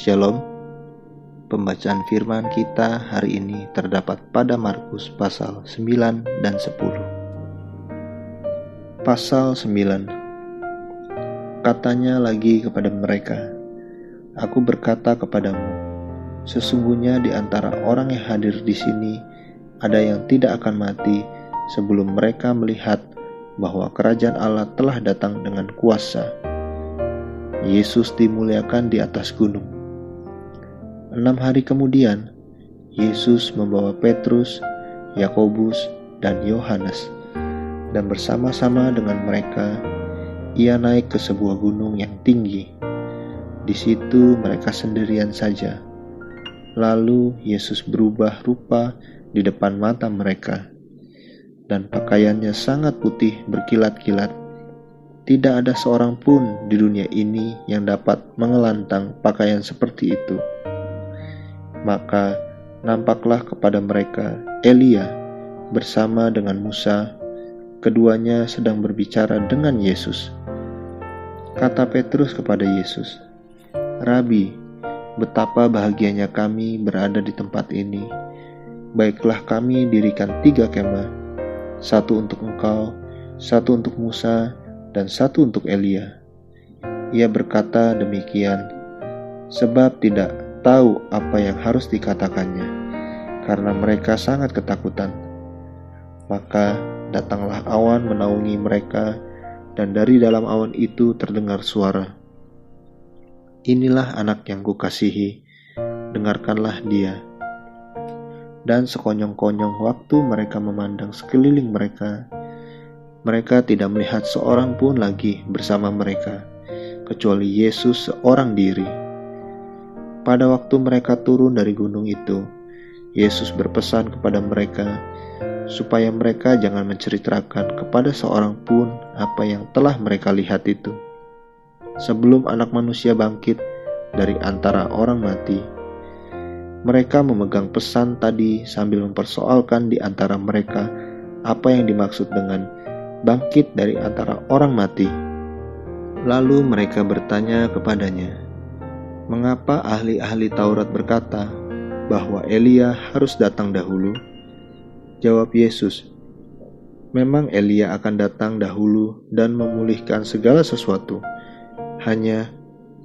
Shalom. Pembacaan firman kita hari ini terdapat pada Markus pasal 9 dan 10. Pasal 9. Katanya lagi kepada mereka, "Aku berkata kepadamu, sesungguhnya di antara orang yang hadir di sini ada yang tidak akan mati sebelum mereka melihat bahwa kerajaan Allah telah datang dengan kuasa." Yesus dimuliakan di atas gunung. 6 hari kemudian, Yesus membawa Petrus, Yakobus, dan Yohanes, dan bersama-sama dengan mereka, ia naik ke sebuah gunung yang tinggi. Di situ mereka sendirian saja. Lalu Yesus berubah rupa di depan mata mereka, dan pakaiannya sangat putih berkilat-kilat. Tidak ada seorang pun di dunia ini yang dapat mengelantang pakaian seperti itu. Maka nampaklah kepada mereka Elia bersama dengan Musa. Keduanya sedang berbicara dengan Yesus. Kata Petrus kepada Yesus, "Rabi, betapa bahagianya kami berada di tempat ini. Baiklah kami dirikan 3 kemah, 1 untuk engkau, 1 untuk Musa, dan 1 untuk Elia." Ia berkata demikian sebab tidak tahu apa yang harus dikatakannya, karena mereka sangat ketakutan. Maka datanglah awan menaungi mereka, dan dari dalam awan itu terdengar suara, "Inilah anak yang kukasihi, dengarkanlah dia." Dan sekonyong-konyong waktu mereka memandang sekeliling mereka, mereka tidak melihat seorang pun lagi bersama mereka, kecuali Yesus seorang diri. Pada waktu mereka turun dari gunung itu, Yesus berpesan kepada mereka supaya mereka jangan menceritakan kepada seorang pun apa yang telah mereka lihat itu, sebelum Anak Manusia bangkit dari antara orang mati. Mereka memegang pesan tadi sambil mempersoalkan di antara mereka apa yang dimaksud dengan bangkit dari antara orang mati. Lalu mereka bertanya kepadanya, "Mengapa ahli-ahli Taurat berkata bahwa Elia harus datang dahulu?" Jawab Yesus, "Memang Elia akan datang dahulu dan memulihkan segala sesuatu. Hanya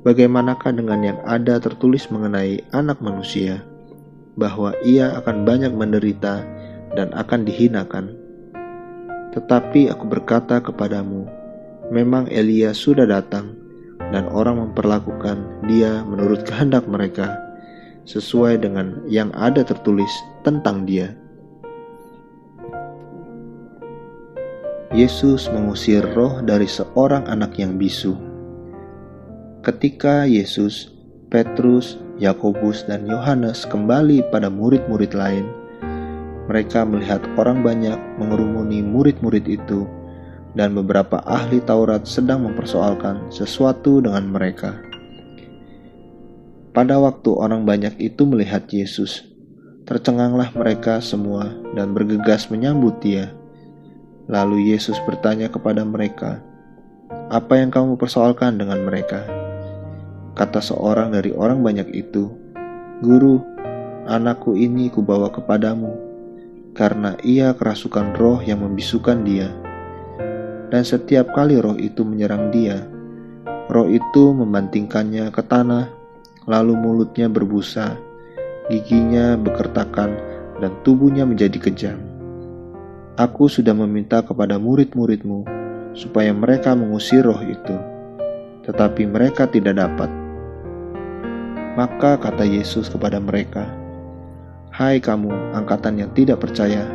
bagaimanakah dengan yang ada tertulis mengenai Anak Manusia, bahwa ia akan banyak menderita dan akan dihinakan? Tetapi aku berkata kepadamu, memang Elia sudah datang, dan orang memperlakukan dia menurut kehendak mereka, sesuai dengan yang ada tertulis tentang dia." Yesus mengusir roh dari seorang anak yang bisu. Ketika Yesus, Petrus, Yakobus, dan Yohanes kembali pada murid-murid lain, mereka melihat orang banyak mengerumuni murid-murid itu, dan beberapa ahli Taurat sedang mempersoalkan sesuatu dengan mereka. Pada waktu orang banyak itu melihat Yesus, tercenganglah mereka semua dan bergegas menyambut dia. Lalu Yesus bertanya kepada mereka, "Apa yang kamu persoalkan dengan mereka?" Kata seorang dari orang banyak itu, "Guru, anakku ini kubawa kepadamu, karena ia kerasukan roh yang membisukan dia. Dan setiap kali roh itu menyerang dia, roh itu membantingkannya ke tanah, lalu mulutnya berbusa, giginya bekertakan, dan tubuhnya menjadi kejam. Aku sudah meminta kepada murid-muridmu supaya mereka mengusir roh itu, tetapi mereka tidak dapat." Maka kata Yesus kepada mereka, "Hai kamu angkatan yang tidak percaya,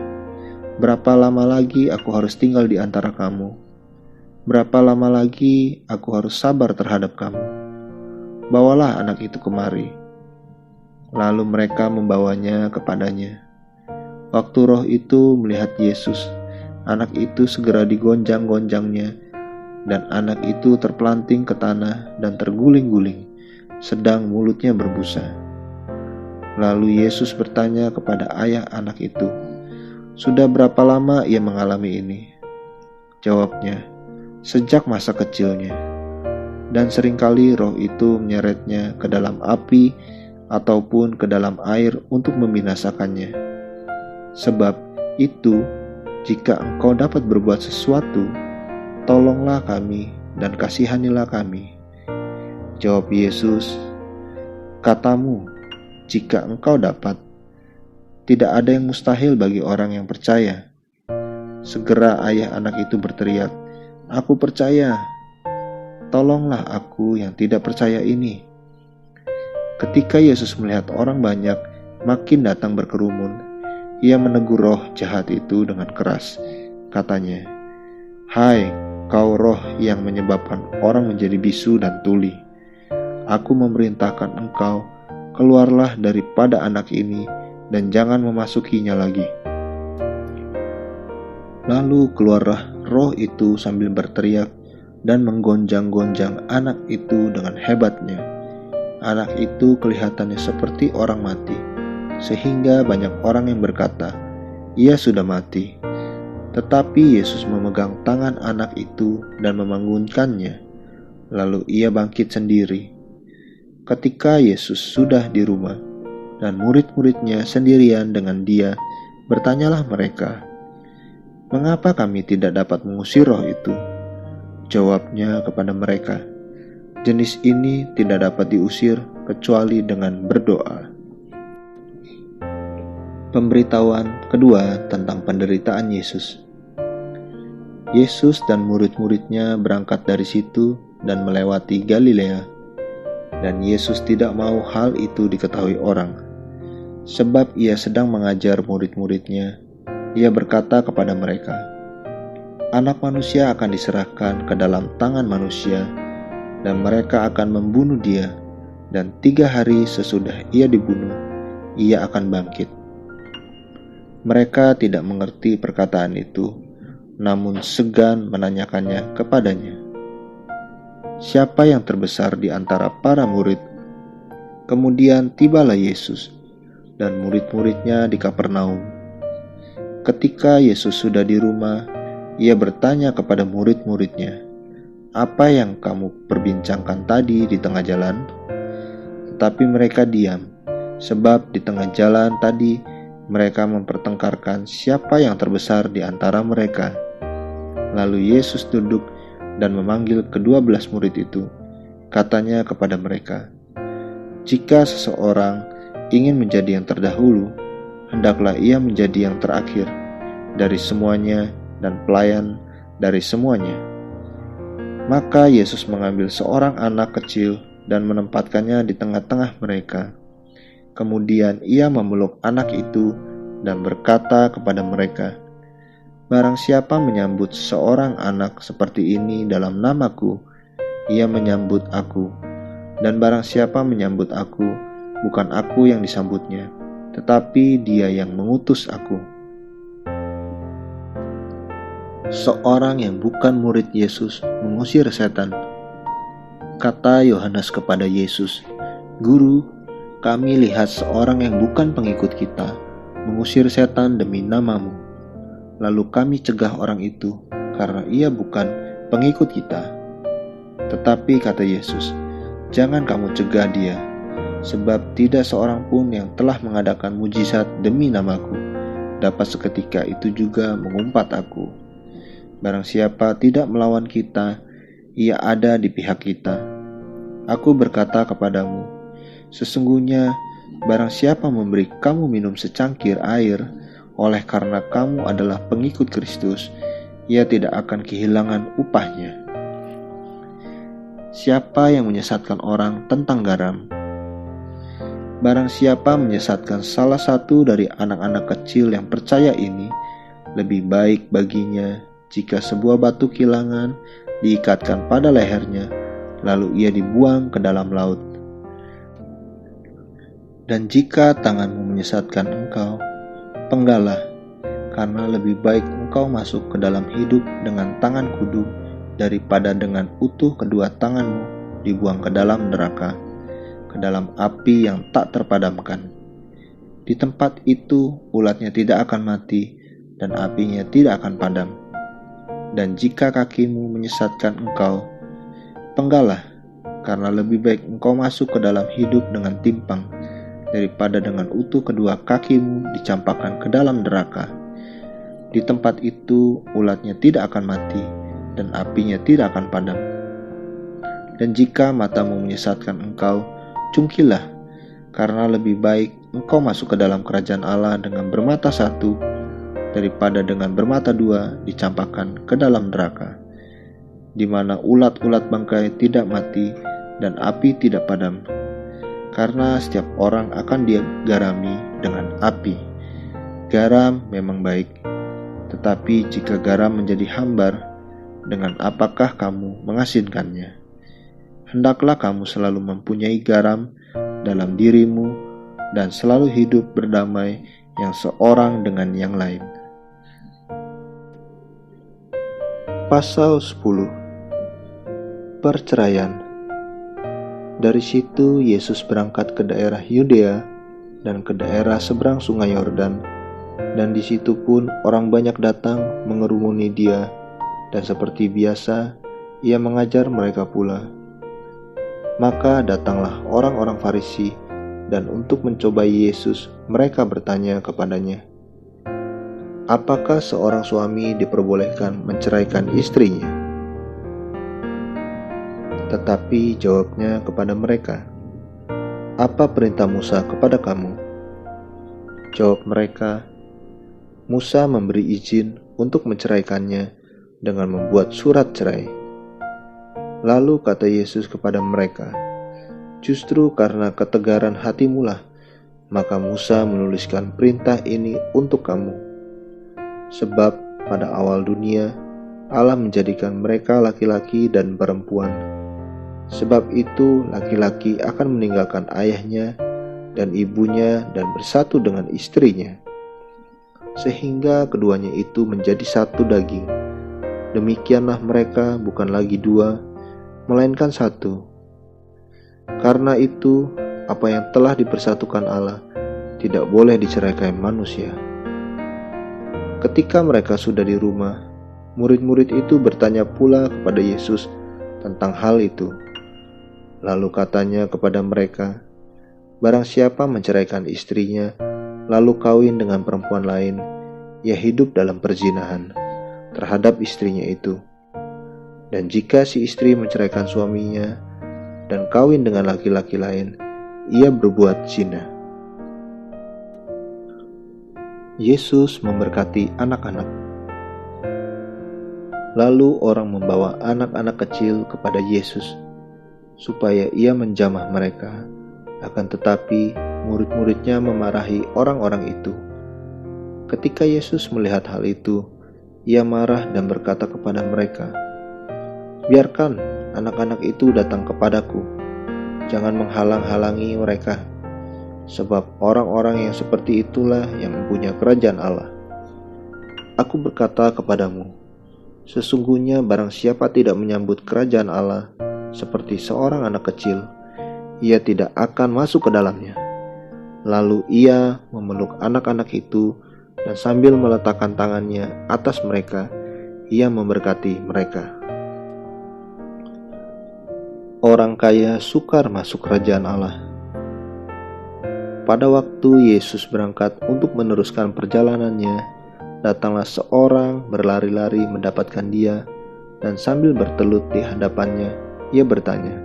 berapa lama lagi aku harus tinggal di antara kamu? Berapa lama lagi aku harus sabar terhadap kamu? Bawalah anak itu kemari." Lalu mereka membawanya kepadanya. Waktu roh itu melihat Yesus, anak itu segera digonjang-gonjangnya, dan anak itu terpelanting ke tanah dan terguling-guling, sedang mulutnya berbusa. Lalu Yesus bertanya kepada ayah anak itu, "Sudah berapa lama ia mengalami ini?" Jawabnya, "Sejak masa kecilnya. dan seringkali roh itu menyeretnya ke dalam api ataupun ke dalam air untuk membinasakannya. Sebab itu, jika engkau dapat berbuat sesuatu, tolonglah kami dan kasihanilah kami. Jawab Yesus, katamu, jika engkau dapat, tidak ada yang mustahil bagi orang yang percaya. Segera ayah anak itu berteriak, aku percaya, tolonglah aku yang tidak percaya ini. Ketika Yesus melihat orang banyak makin datang berkerumun, ia menegur roh jahat itu dengan keras. Katanya, hai kau roh yang menyebabkan orang menjadi bisu dan tuli, aku memerintahkan engkau, keluarlah daripada anak ini dan jangan memasukinya lagi. Lalu keluarlah roh itu sambil berteriak dan menggonjang-gonjang anak itu dengan hebatnya. Anak itu kelihatannya seperti orang mati, sehingga banyak orang yang berkata, ia sudah mati. Tetapi Yesus memegang tangan anak itu dan membangunkannya. Lalu ia bangkit sendiri. Ketika Yesus sudah di rumah, dan murid-muridnya sendirian dengan dia, bertanyalah mereka, mengapa kami tidak dapat mengusir roh itu? Jawabnya kepada mereka, jenis ini tidak dapat diusir kecuali dengan berdoa. Pemberitahuan kedua tentang penderitaan Yesus. Yesus dan murid-muridnya berangkat dari situ dan melewati Galilea, dan Yesus tidak mau hal itu diketahui orang, sebab ia sedang mengajar murid-muridnya. Ia berkata kepada mereka, Anak manusia akan diserahkan ke dalam tangan manusia, dan mereka akan membunuh dia, dan 3 hari sesudah ia dibunuh, ia akan bangkit. Mereka tidak mengerti perkataan itu, namun segan menanyakannya kepadanya. Siapa yang terbesar di antara para murid? Kemudian tibalah Yesus dan murid-muridnya di Kapernaum. Ketika Yesus sudah di rumah, ia bertanya kepada murid-muridnya, apa yang kamu perbincangkan tadi di tengah jalan? Tetapi mereka diam, sebab di tengah jalan tadi mereka mempertengkarkan siapa yang terbesar di antara mereka. Lalu Yesus duduk dan memanggil ke-12 murid itu. Katanya kepada mereka, jika seseorang ingin menjadi yang terdahulu, hendaklah ia menjadi yang terakhir dari semuanya dan pelayan dari semuanya. Maka Yesus mengambil seorang anak kecil dan menempatkannya di tengah-tengah mereka. Kemudian ia memeluk anak itu dan berkata kepada mereka, barang siapa menyambut seorang anak seperti ini dalam namaku, ia menyambut aku. Dan barang siapa menyambut aku, bukan aku yang disambutnya, tetapi dia yang mengutus aku. Seorang yang bukan murid Yesus mengusir setan. Kata Yohanes kepada Yesus, Guru, kami lihat seorang yang bukan pengikut kita mengusir setan demi namamu. Lalu kami cegah orang itu karena ia bukan pengikut kita. Tetapi kata Yesus, jangan kamu cegah dia, sebab tidak seorang pun yang telah mengadakan mujizat demi namaku dapat seketika itu juga mengumpat aku. Barang siapa tidak melawan kita, ia ada di pihak kita. Aku berkata kepadamu, sesungguhnya barang siapa memberi kamu minum secangkir air oleh karena kamu adalah pengikut Kristus, ia tidak akan kehilangan upahnya. Siapa yang menyesatkan orang tentang garam? Barang siapa menyesatkan salah satu dari anak-anak kecil yang percaya ini, lebih baik baginya jika sebuah batu kilangan diikatkan pada lehernya, lalu ia dibuang ke dalam laut. Dan jika tanganmu menyesatkan engkau, penggalah, karena lebih baik engkau masuk ke dalam hidup dengan tangan kudu daripada dengan utuh kedua tanganmu dibuang ke dalam neraka, ke dalam api yang tak terpadamkan. Di tempat itu ulatnya tidak akan mati dan apinya tidak akan padam. Dan jika kakimu menyesatkan engkau, penggalah, karena lebih baik engkau masuk ke dalam hidup dengan timpang, daripada dengan utuh kedua kakimu dicampakkan ke dalam neraka. Di tempat itu ulatnya tidak akan mati, dan apinya tidak akan padam. Dan jika matamu menyesatkan engkau, cungkilah, karena lebih baik engkau masuk ke dalam kerajaan Allah dengan bermata satu, daripada dengan bermata dua dicampakkan ke dalam neraka, di mana ulat-ulat bangkai tidak mati dan api tidak padam. Karena setiap orang akan digarami dengan api. Garam memang baik, tetapi jika garam menjadi hambar, dengan apakah kamu mengasinkannya? Hendaklah kamu selalu mempunyai garam dalam dirimu dan selalu hidup berdamai yang seorang dengan yang lain. Pasal 10. Perceraian. Dari situ Yesus berangkat ke daerah Yudea dan ke daerah seberang sungai Yordan, dan di situ pun orang banyak datang mengerumuni dia, dan seperti biasa ia mengajar mereka pula. Maka datanglah orang-orang Farisi, dan untuk mencobai Yesus mereka bertanya kepadanya, apakah seorang suami diperbolehkan menceraikan istrinya? Tetapi jawabnya kepada mereka, apa perintah Musa kepada kamu? Jawab mereka, Musa memberi izin untuk menceraikannya dengan membuat surat cerai. Lalu kata Yesus kepada mereka, justru karena ketegaran hatimulah, maka Musa menuliskan perintah ini untuk kamu. Sebab pada awal dunia, Allah menjadikan mereka laki-laki dan perempuan. Sebab itu laki-laki akan meninggalkan ayahnya dan ibunya dan bersatu dengan istrinya, sehingga keduanya itu menjadi satu daging. Demikianlah mereka bukan lagi dua, melainkan satu. Karena itu, apa yang telah dipersatukan Allah tidak boleh diceraikan manusia. Ketika mereka sudah di rumah, murid-murid itu bertanya pula kepada Yesus tentang hal itu. Lalu katanya kepada mereka, barang siapa menceraikan istrinya, lalu kawin dengan perempuan lain, ia hidup dalam perzinahan terhadap istrinya itu. Dan jika si istri menceraikan suaminya dan kawin dengan laki-laki lain, ia berbuat zina. Yesus memberkati anak-anak. Lalu orang membawa anak-anak kecil kepada Yesus, supaya ia menjamah mereka. Akan tetapi murid-muridnya memarahi orang-orang itu. Ketika Yesus melihat hal itu, ia marah dan berkata kepada mereka, biarkan anak-anak itu datang kepadaku, jangan menghalang-halangi mereka, sebab orang-orang yang seperti itulah yang mempunyai kerajaan Allah. Aku berkata kepadamu, sesungguhnya barang siapa tidak menyambut kerajaan Allah seperti seorang anak kecil, ia tidak akan masuk ke dalamnya. Lalu ia memeluk anak-anak itu, dan sambil meletakkan tangannya atas mereka, ia memberkati mereka. Orang kaya sukar masuk kerajaan Allah. Pada waktu Yesus berangkat untuk meneruskan perjalanannya, datanglah seorang berlari-lari mendapatkan dia, dan sambil bertelut di hadapannya, ia bertanya,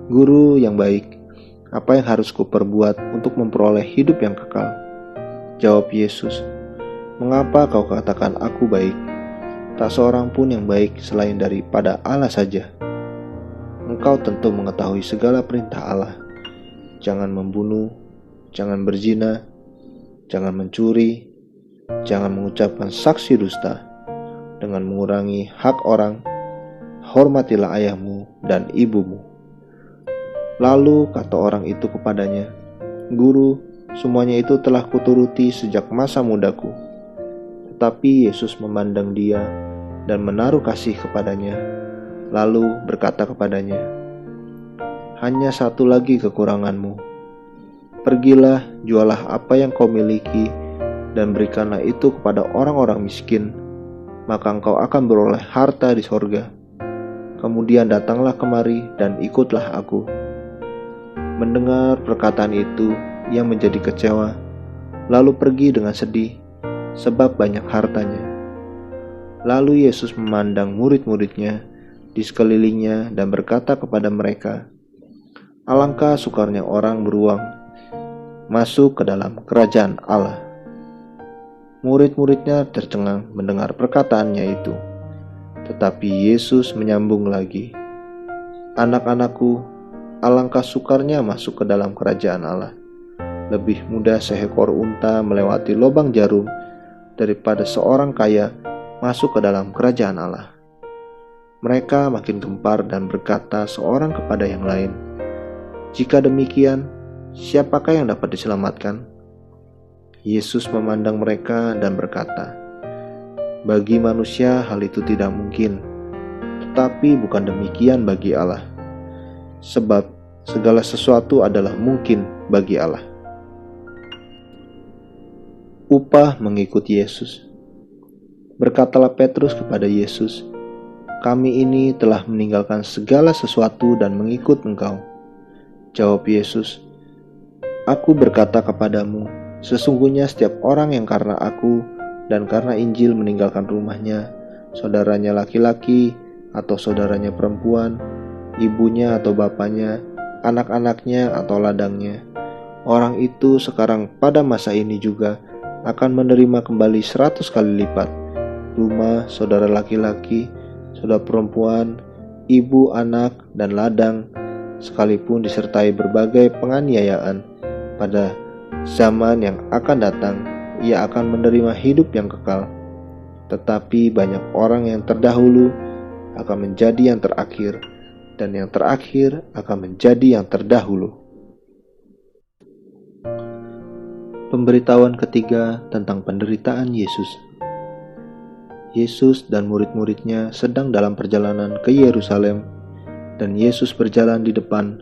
Guru yang baik, apa yang harus kuperbuat untuk memperoleh hidup yang kekal? Jawab Yesus, mengapa kau katakan aku baik? Tak seorang pun yang baik selain daripada Allah saja. Engkau tentu mengetahui segala perintah Allah. Jangan membunuh, jangan berzina, jangan mencuri, jangan mengucapkan saksi dusta, dengan mengurangi hak orang, hormatilah ayahmu dan ibumu. Lalu kata orang itu kepadanya, Guru, semuanya itu telah kuturuti sejak masa mudaku. Tetapi Yesus memandang dia dan menaruh kasih kepadanya, lalu berkata kepadanya, hanya satu lagi kekuranganmu. Pergilah, jualah apa yang kau miliki, dan berikanlah itu kepada orang-orang miskin, maka engkau akan beroleh harta di sorga. Kemudian datanglah kemari dan ikutlah aku." Mendengar perkataan itu, ia menjadi kecewa, lalu pergi dengan sedih, sebab banyak hartanya. Lalu Yesus memandang murid-muridnya di sekelilingnya dan berkata kepada mereka, "Alangkah sukarnya orang beruang masuk ke dalam kerajaan Allah." Murid-muridnya tercengang mendengar perkataannya itu. Tetapi Yesus menyambung lagi, "Anak-anakku, alangkah sukarnya masuk ke dalam kerajaan Allah. Lebih mudah seekor unta melewati lubang jarum daripada seorang kaya masuk ke dalam kerajaan Allah." Mereka makin gempar dan berkata seorang kepada yang lain, "Jika demikian, siapakah yang dapat diselamatkan?" Yesus memandang mereka dan berkata, "Bagi manusia hal itu tidak mungkin, tetapi bukan demikian bagi Allah. Sebab segala sesuatu adalah mungkin bagi Allah." Upah mengikuti Yesus. Berkatalah Petrus kepada Yesus, "Kami ini telah meninggalkan segala sesuatu dan mengikut Engkau." Jawab Yesus, "Aku berkata kepadamu, sesungguhnya setiap orang yang karena aku dan karena Injil meninggalkan rumahnya, saudaranya laki-laki atau saudaranya perempuan, ibunya atau bapaknya, anak-anaknya atau ladangnya, orang itu sekarang pada masa ini juga akan menerima kembali 100 kali lipat rumah, saudara laki-laki, saudara perempuan, ibu, anak, dan ladang, sekalipun disertai berbagai penganiayaan. Pada zaman yang akan datang, ia akan menerima hidup yang kekal. Tetapi banyak orang yang terdahulu akan menjadi yang terakhir, dan yang terakhir akan menjadi yang terdahulu." Pemberitahuan ketiga tentang penderitaan Yesus. Yesus dan murid-muridnya sedang dalam perjalanan ke Yerusalem, dan Yesus berjalan di depan.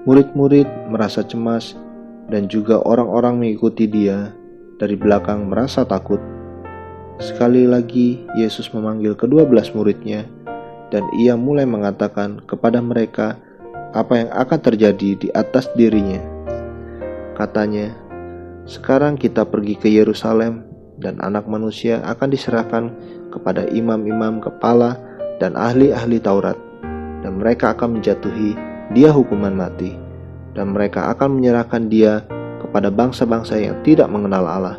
Murid-murid merasa cemas, dan juga orang-orang mengikuti dia dari belakang merasa takut. Sekali lagi Yesus memanggil ke-12 muridnya, dan ia mulai mengatakan kepada mereka apa yang akan terjadi di atas dirinya. Katanya, "Sekarang kita pergi ke Yerusalem, dan Anak Manusia akan diserahkan kepada imam-imam kepala dan ahli-ahli Taurat, dan mereka akan menjatuhi dia hukuman mati, dan mereka akan menyerahkan dia kepada bangsa-bangsa yang tidak mengenal Allah,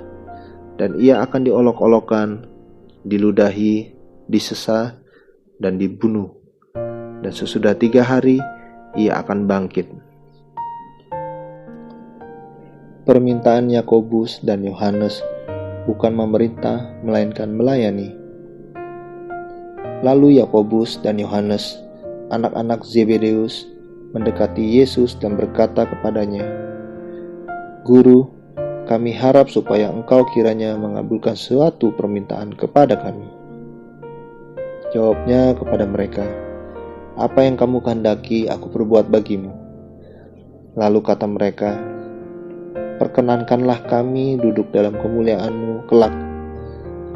dan ia akan diolok-olokkan, diludahi, disesah, dan dibunuh, dan sesudah 3 hari ia akan bangkit." Permintaan Yakobus dan Yohanes, bukan memerintah melainkan melayani. Lalu Yakobus dan Yohanes, anak-anak Zebedeus, mendekati Yesus dan berkata kepadanya, "Guru, kami harap supaya Engkau kiranya mengabulkan suatu permintaan kepada kami." Jawabnya kepada mereka, "Apa yang kamu kehendaki aku perbuat bagimu?" Lalu kata mereka, "Perkenankanlah kami duduk dalam kemuliaan-Mu kelak,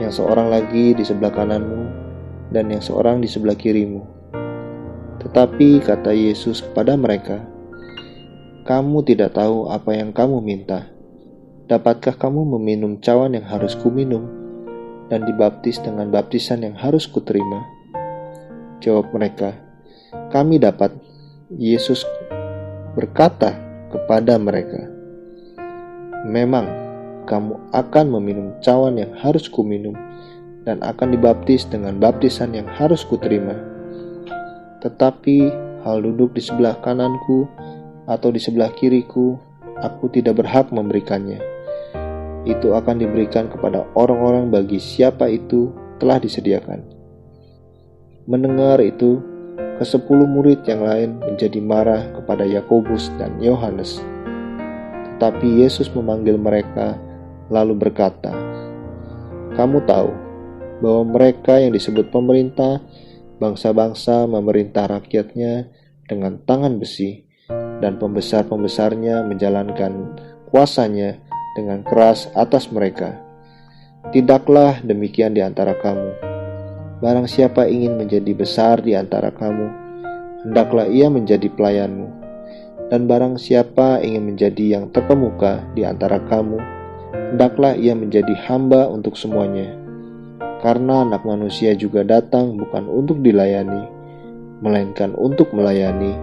yang seorang lagi di sebelah kanan-Mu dan yang seorang di sebelah kiri-Mu." Tetapi kata Yesus kepada mereka, "Kamu tidak tahu apa yang kamu minta. Dapatkah kamu meminum cawan yang harus kuminum dan dibaptis dengan baptisan yang harus kuterima?" Jawab mereka, "Kami dapat." Yesus berkata kepada mereka, "Memang kamu akan meminum cawan yang harus kuminum dan akan dibaptis dengan baptisan yang harus kuterima. Tetapi hal duduk di sebelah kananku atau di sebelah kiriku, aku tidak berhak memberikannya. Itu akan diberikan kepada orang-orang bagi siapa itu telah disediakan." Mendengar itu, ke-10 murid yang lain menjadi marah kepada Yakobus dan Yohanes. Tetapi Yesus memanggil mereka, lalu berkata, "Kamu tahu bahwa mereka yang disebut pemerintah bangsa-bangsa memerintah rakyatnya dengan tangan besi, dan pembesar-pembesarnya menjalankan kuasanya dengan keras atas mereka. Tidaklah demikian di antara kamu. Barang siapa ingin menjadi besar di antara kamu, hendaklah ia menjadi pelayanmu. Dan barang siapa ingin menjadi yang terkemuka di antara kamu, hendaklah ia menjadi hamba untuk semuanya. Karena Anak Manusia juga datang bukan untuk dilayani, melainkan untuk melayani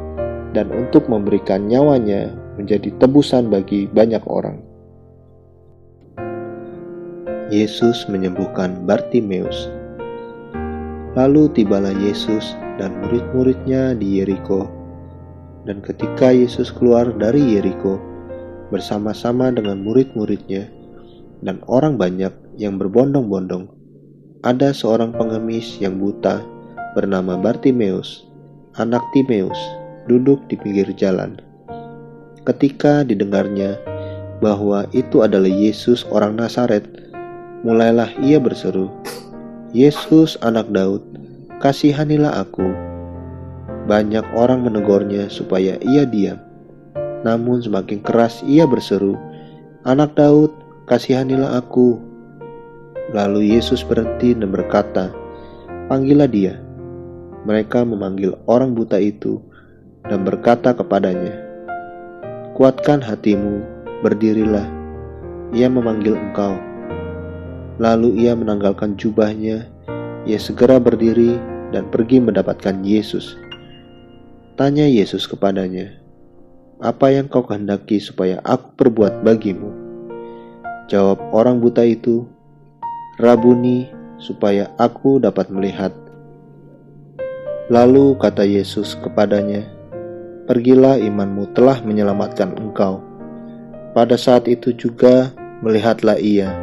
dan untuk memberikan nyawanya menjadi tebusan bagi banyak orang. Yesus menyembuhkan Bartimeus. Lalu tibalah Yesus dan murid-muridnya di Yeriko. Dan ketika Yesus keluar dari Yeriko bersama-sama dengan murid-muridnya dan orang banyak yang berbondong-bondong, ada seorang pengemis yang buta bernama Bartimeus, anak Timeus, duduk di pinggir jalan. Ketika didengarnya bahwa itu adalah Yesus orang Nazaret, mulailah ia berseru, "Yesus anak Daud, kasihanilah aku." Banyak orang menegurnya supaya ia diam. Namun semakin keras ia berseru, "Anak Daud, kasihanilah aku." Lalu Yesus berhenti dan berkata, "Panggillah dia." Mereka memanggil orang buta itu dan berkata kepadanya, "Kuatkan hatimu, berdirilah, ia memanggil engkau." Lalu ia menanggalkan jubahnya, ia segera berdiri dan pergi mendapatkan Yesus. Tanya Yesus kepadanya, "Apa yang kau kehendaki supaya aku perbuat bagimu?" Jawab orang buta itu, "Rabuni, supaya aku dapat melihat." Lalu kata Yesus kepadanya, "Pergilah, imanmu telah menyelamatkan engkau." Pada saat itu juga melihatlah ia.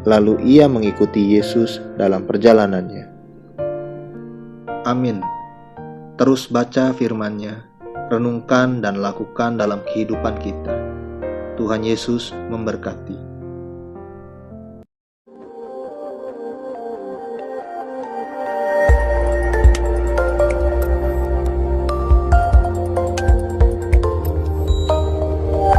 Lalu ia mengikuti Yesus dalam perjalanannya. Amin. Terus baca firman-Nya, renungkan dan lakukan dalam kehidupan kita. Tuhan Yesus memberkati.